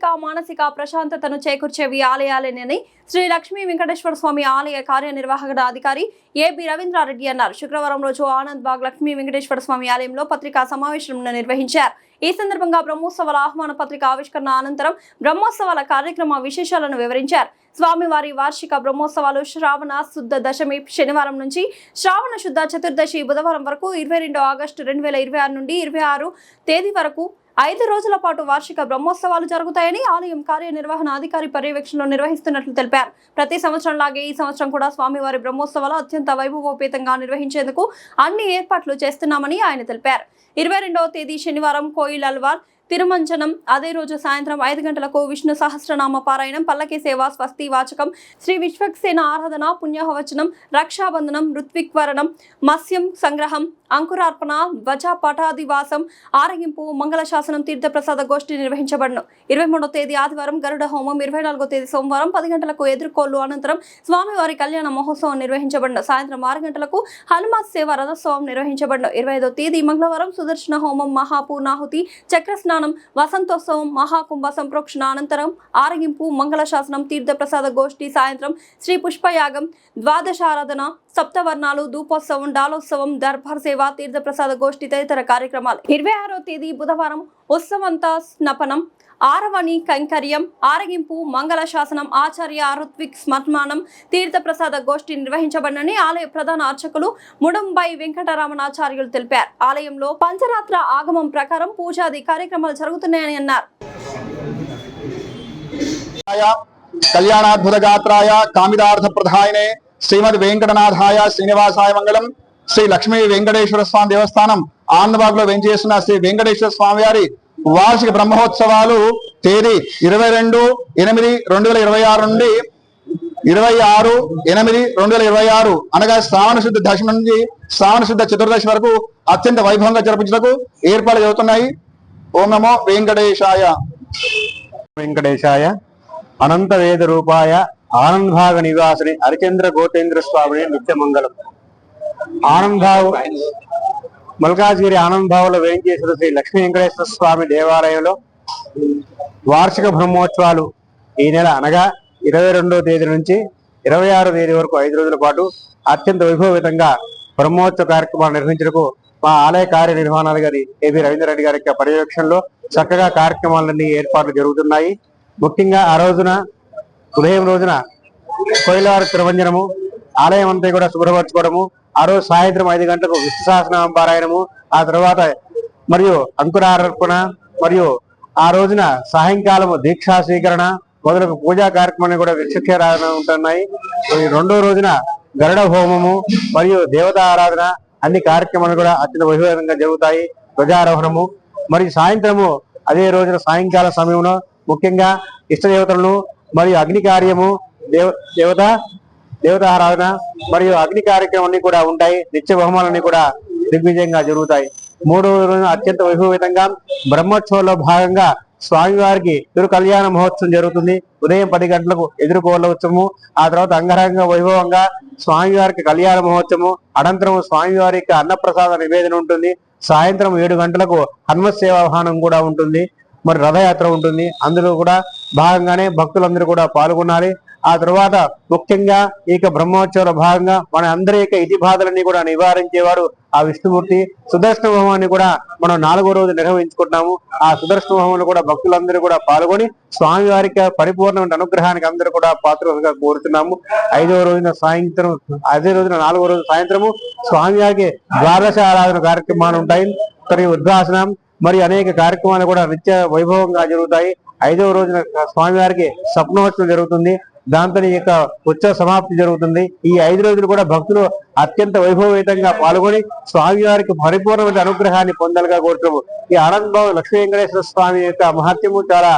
శారీరక మానసిక ప్రశాంతతను చేకూర్చేవి ఆలయాలేనని శ్రీ లక్ష్మీ వెంకటేశ్వర స్వామి ఆలయ కార్యనిర్వాహక అధికారి ఏబి రవీంద్రారెడ్డి అన్నారు. శుక్రవారం రోజు ఆనంద్ బాగ్ లక్ష్మీ వెంకటేశ్వర స్వామి ఆలయంలో పత్రికా సమావేశం నిర్వహించారు. ఈ సందర్భంగా బ్రహ్మోత్సవాల ఆహ్వాన పత్రిక ఆవిష్కరణ అనంతరం బ్రహ్మోత్సవాల కార్యక్రమ విశేషాలను వివరించారు. స్వామివారి వార్షిక బ్రహ్మోత్సవాలు శ్రావణ శుద్ధ దశమి శనివారం నుంచి శ్రావణ శుద్ధ చతుర్దశి బుధవారం వరకు 22 ఆగస్టు 2026 నుండి 26 తేదీ వరకు 5 రోజుల పాటు వార్షిక బ్రహ్మోత్సవాలు జరుగుతాయని ఆలయం కార్యనిర్వహణ అధికారి పర్యవేక్షణలో నిర్వహిస్తున్నట్లు తెలిపారు. ప్రతి సంవత్సరం లాగే ఈ సంవత్సరం కూడా స్వామివారి బ్రహ్మోత్సవాలు అత్యంత వైభవోపేతంగా నిర్వహించేందుకు అన్ని ఏర్పాట్లు చేస్తున్నామని ఆయన తెలిపారు. 22వ తేదీ శనివారం కోయిల్ అల్వార్ తిరుమంజనం, అదే రోజు సాయంత్రం 5 గంటలకు విష్ణు సహస్రనామ పారాయణం, పల్లకి సేవ, స్వస్తి వాచకం, శ్రీ విశ్వక్సేన ఆరాధన, పుణ్యహవచనం, రక్షాబంధనం, ఋత్విక్వరణం, మత్స్యం సంగ్రహం, అంకురార్పణ, ధ్వజ పటాదివాసం, ఆరగింపు, మంగళశాసనం, తీర్థప్రసాద గోష్ఠి నిర్వహించబడను. 23వ తేదీ ఆదివారం గరుడ హోమం, 24వ తేదీ సోమవారం 10 గంటలకు ఎదుర్కోళ్లు అనంతరం స్వామివారి కళ్యాణ మహోత్సవం నిర్వహించబడను. సాయంత్రం 6 గంటలకు హనుమాత్ సేవ రథోత్సవం నిర్వహించబడను. 25వ తేదీ మంగళవారం సుదర్శన హోమం, మహాపూర్ణాహుతి, చక్రస్నానం, వసంతోత్సవం, మహాకుంభ సంప్రోక్షణ అనంతరం ఆరగింపు, మంగళశాసనం, తీర్థప్రసాద గోష్ఠి, సాయంత్రం శ్రీ పుష్పయాగం, ద్వాదశారాధన, సప్తవర్ణాలు, ధూపోత్సవం, డాలోత్సవం, దర్బార్ సేవ, తీర్థప్రసాద గోష్ఠి తదితర కార్యక్రమాలు. 26వ తేదీ బుధవారం ఉత్సవంత స్నపనం, ఆరవణి కైంకర్యం, ఆరగింపు, మంగళ శాసనం, ఆచార్య ఋత్విక్ స్మర్మానం, తీర్థప్రసాద గోష్ఠి నిర్వహించబడనని ఆలయ ప్రధాన అర్చకులు ముడంబై వెంకటరమణాచార్యులు తెలిపారు. ఆలయంలో పంచరాత్ర ఆగమం ప్రకారం పూజాది కార్యక్రమాలు జరుగుతున్నాయని అన్నారు. కళ్యాణాద్భుత గాత్రాయ కామిదార్థ ప్రధాయనే శ్రీమద్ వెంకటనాథాయ శ్రీనివాసాయ మంగళం. శ్రీ లక్ష్మీ వెంకటేశ్వర స్వామి దేవస్థానం ఆనందబాగ్ లో వెంచేసిన శ్రీ వెంకటేశ్వర స్వామి వారి వార్షిక బ్రహ్మోత్సవాలు తేదీ 22/8/2026 నుండి 26/8/2026 అనగా శ్రావణ శుద్ధ దశమి నుంచి శ్రావణ శుద్ధ చతుర్దశి వరకు అత్యంత వైభవంగా జరిపించడానికి ఏర్పాట్లు జరుగుతున్నాయి. ఓం నమో వెంకటేశాయ. వెంకటేశాయ అనంత వేద రూపాయ ఆనందభాగ నివాసిని హరిచంద్ర గోటేంద్ర స్వామిని నిత్యమంగళం. ఆనందభావ మల్కాజ్గిరి ఆనందభావంలో వేయించేసిన శ్రీ లక్ష్మీ వెంకటేశ్వర స్వామి దేవాలయంలో వార్షిక బ్రహ్మోత్సవాలు ఈ నెల అనగా 22వ తేదీ నుంచి 26వ తేదీ వరకు 5 రోజుల పాటు అత్యంత వైభవయుతంగా బ్రహ్మోత్సవ కార్యక్రమాలు నిర్వహించడానికి మా ఆలయ కార్యనిర్వహణాధికారి ఏబి రవీంద్రారెడ్డి గారి యొక్క పర్యవేక్షణలో చక్కగా కార్యక్రమాలన్నీ ఏర్పాట్లు జరుగుతున్నాయి. ముఖ్యంగా ఆ రోజున ఉదయం రోజున కోయిలవారి తిరువంజనము, ఆలయం అంతా కూడా శుభ్రపరచుకోవడము, ఆ రోజు సాయంత్రం 5 గంటలకు విష్ణు సహస్రనామ పారాయణము, ఆ తర్వాత మరియు అంకురార్పణ, మరియు ఆ రోజున సాయంకాలము దీక్షా స్వీకరణ మొదలగు పూజా కార్యక్రమాన్ని కూడా విశిష్టారాధన ఉంటున్నాయి. 2వ రోజున గరుడ హోమము మరియు దేవతా ఆరాధన అన్ని కార్యక్రమాలు కూడా అత్యంత వైభవంగా జరుగుతాయి. ధ్వజారోహణము మరియు సాయంత్రము అదే రోజున సాయంకాల సమయంలో ముఖ్యంగా ఇష్ట దేవతలను మరియు అగ్ని కార్యము, దేవతారాధన మరియు అగ్ని కార్యక్రమాన్ని కూడా ఉంటాయి. నిత్య బహుమానాలన్నీ కూడా దిగ్విజయంగా జరుగుతాయి. 3వ రోజున అత్యంత వైభవంగా బ్రహ్మోత్సవంలో భాగంగా స్వామివారికి తిరు కళ్యాణ మహోత్సవం జరుగుతుంది. ఉదయం 10 గంటలకు ఎదుర్కోళ్ళ ఉత్సవము, ఆ తర్వాత అంగరంగ వైభవంగా స్వామివారికి కళ్యాణ మహోత్సవము, అనంతరం స్వామివారి యొక్క అన్నప్రసాద నివేదన ఉంటుంది. సాయంత్రం 7 గంటలకు హనుమత్ సేవాహనం కూడా ఉంటుంది. మరి రథయాత్ర ఉంటుంది. అందులో కూడా భాగంగానే భక్తులందరూ కూడా పాల్గొనాలి. ఆ తర్వాత ముఖ్యంగా ఈ బ్రహ్మోత్సవాల భాగంగా మన అందరి యొక్క ఇతి బాధలన్నీ కూడా నివారించేవాడు ఆ విష్ణుమూర్తి. సుదర్శన హోమాన్ని కూడా మనం 4వ రోజు నిర్వహించుకుంటున్నాము. ఆ సుదర్శన హోమంలో కూడా భక్తులందరూ కూడా పాల్గొని స్వామివారికి పరిపూర్ణమైన అనుగ్రహానికి అందరూ కూడా పాత్రగా కోరుతున్నాము. 5వ రోజున సాయంత్రం, అదే రోజున 4వ రోజు సాయంత్రము స్వామివారికి ద్వాదశ ఆరాధన కార్యక్రమాలు ఉంటాయి. మరియు ఉద్వాసనం మరియు అనేక కార్యక్రమాలు కూడా నిత్య వైభవంగా జరుగుతాయి. 5వ రోజున స్వామివారికి స్వప్నోత్సవం జరుగుతుంది. దాంతో ఈ యొక్క ఉత్సవ సమాప్తి జరుగుతుంది. ఈ 5 రోజులు కూడా భక్తులు అత్యంత వైభవయుతంగా పాల్గొని స్వామివారికి పరిపూర్ణమైన అనుగ్రహాన్ని పొందాలిగా కోరుతున్నాము. ఈ ఆనందబాబు లక్ష్మీ వెంకటేశ్వర స్వామి యొక్క మహత్యము చాలా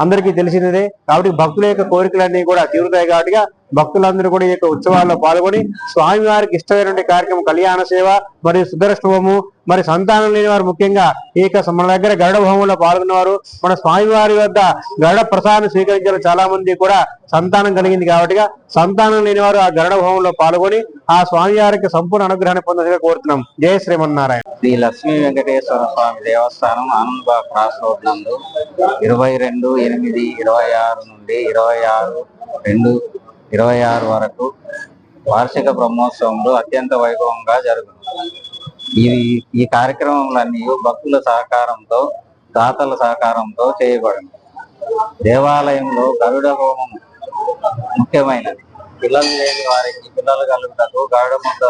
అందరికీ తెలిసినదే. కాబట్టి భక్తుల యొక్క కోరికలన్నీ కూడా తీరుతాయి. కాబట్టి భక్తులందరూ కూడా ఈ యొక్క ఉత్సవాల్లో పాల్గొని స్వామివారికి ఇష్టమైనటువంటి కార్యక్రమం కళ్యాణ సేవ మరియు సుదర్శనము, మరి సంతానం లేని వారు ముఖ్యంగా ఈ యొక్క మన దగ్గర గరుడ హోమంలో పాల్గొన్నవారు మన స్వామివారి వద్ద గరుడ ప్రసాదం స్వీకరించిన చాలా మంది కూడా సంతానం కలిగింది కాబట్టి సంతానం లేని వారు ఆ గరుడ హోమంలో పాల్గొని ఆ స్వామివారికి సంపూర్ణ అనుగ్రహాన్ని పొందాలని కోరుతున్నాం. జయ శ్రీమన్నారాయణ. శ్రీ లక్ష్మీ వెంకటేశ్వర స్వామి దేవస్థానం ఆనందబాగ్ క్రాస్ రోడ్ నందు 22/8/26 నుండి 26/2/26 వరకు వార్షిక బ్రహ్మోత్సవంలో అత్యంత వైభవంగా జరుగుతుంది. ఈ కార్యక్రమాలన్నీ భక్తుల సహకారంతో, దాతల సహకారంతో చేయబడింది. దేవాలయంలో గరుడ హోమం ముఖ్యమైనది. పిల్లలు లేని వారికి పిల్లలు కలుగుటకు గరుడ ముద్ద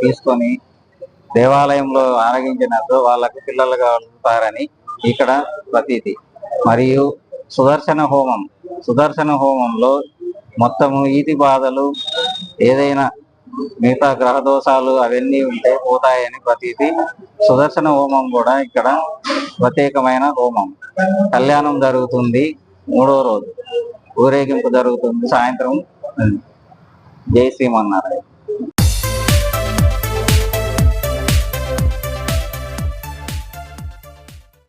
తీసుకొని దేవాలయంలో ఆరగించినట్టు వాళ్ళకు పిల్లలు కలుగుతారని ఇక్కడ ప్రతీతి. మరియు సుదర్శన హోమంలో మొత్తము ఈతి బాధలు, ఏదైనా మిగతా గ్రహ దోషాలు అవన్నీ ఉంటే పోతాయని ప్రతీతి. సుదర్శన హోమం కూడా ఇక్కడ ప్రత్యేకమైన హోమం. కళ్యాణం జరుగుతుంది 3వ రోజు, ఊరేగింపు జరుగుతుంది సాయంత్రం. జై శ్రీమన్నారాయణ.